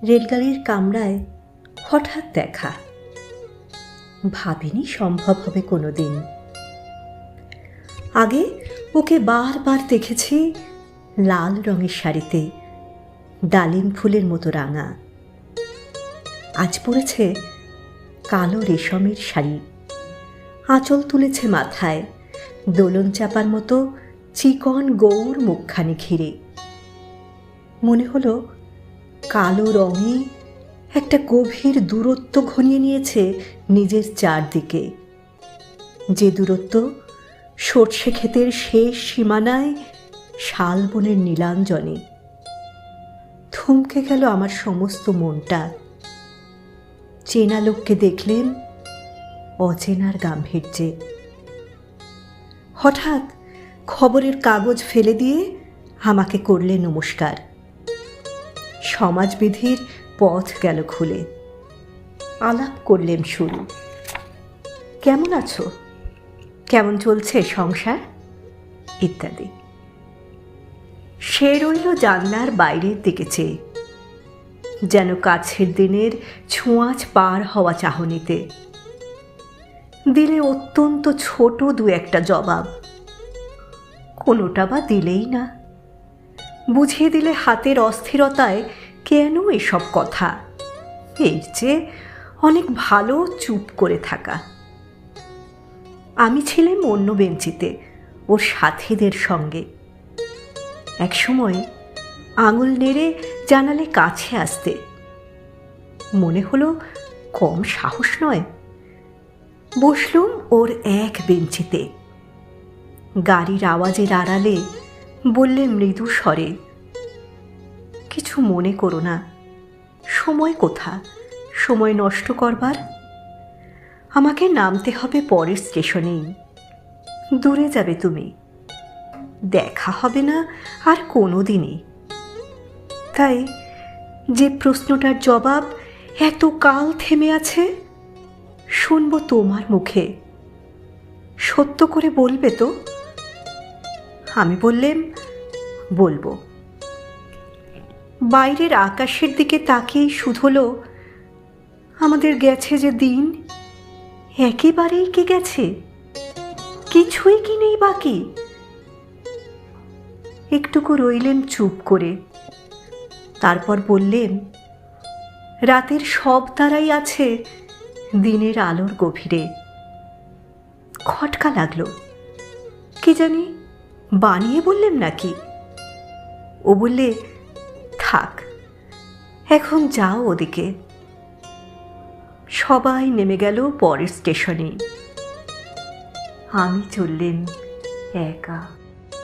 রেলগাড়ির কামরায় হঠাৎ দেখা। ভাবিনি সম্ভব হবে কোনোদিন। আগে ওকে বারবার দেখেছি লাল রঙের শাড়িতে, ডালিম ফুলের মতো রাঙা। আজ পরেছে কালো রেশমের শাড়ি, আঁচল তুলেছে মাথায়, দোলন চাপার মতো চিকন গৌর মুখখানি ঘিরে। মনে হলো কালো রঙে একটা গভীর দূরত্ব ঘনিয়ে নিয়েছে নিজের চারদিকে, যে দূরত্ব সর্ষে ক্ষেতের শেষ সীমানায় শালবনের নীলাঞ্জনে। থমকে গেল আমার সমস্ত মনটা। চেনা লোককে দেখলেন অচেনার গাম্ভীর্যে। হঠাৎ খবরের কাগজ ফেলে দিয়ে আমাকে করলেন নমস্কার। সমাজবিধির পথ গেল খুলে। আলাপ করলেন শুরু। কেমন আছো, কেমন চলছে সংসার ইত্যাদি। সে রইল জানলার বাইরের দিকে চেয়ে, যেন কাছের দিনের ছোঁয়াচ পার হওয়া চাহনিতে। দিলে অত্যন্ত ছোট দু একটা জবাব, কোনোটা বা দিলেই না। বুঝিয়ে দিলে হাতের অস্থিরতায় কেন এসব কথা, এর চেয়ে অনেক ভালো চুপ করে থাকা। আমি ছিলাম অন্য বেঞ্চিতে ওর সাথীদের সঙ্গে। একসময় আঙুল নেড়ে জানালে কাছে আসতে। মনে হলো কম সাহস নয়। বসলুম ওর এক বেঞ্চিতে। গাড়ির আওয়াজের আড়ালে বললে মৃদু স্বরে, কিছু মনে করো না, সময় কোথা সময় নষ্ট করবার। আমাকে নামতে হবে পরের স্টেশনেই। দূরে যাবে তুমি, দেখা হবে না আর কোনো দিনই। তাই যে প্রশ্নটার জবাব এত কাল থেমে আছে, শুনব তোমার মুখে। সত্য করে বলবে তো? আমি বললেম, বলবো। বাইরের আকাশের দিকে তাকিয়েই শুধলো, আমাদের গেছে যে দিন, একেবারেই কি গেছে, কিছুই কি নেই বাকি। একটুকু রইলেন চুপ করে, তারপর বললেন, রাতের সব তারাই আছে দিনের আলোর গভীরে। খটকা লাগলো, কি জানি বানিয়ে বললেন নাকি। ও বললে, থাক এখন যাও ওদিকে। সবাই নেমে গেল পরের স্টেশনে। আমি চললেন একা।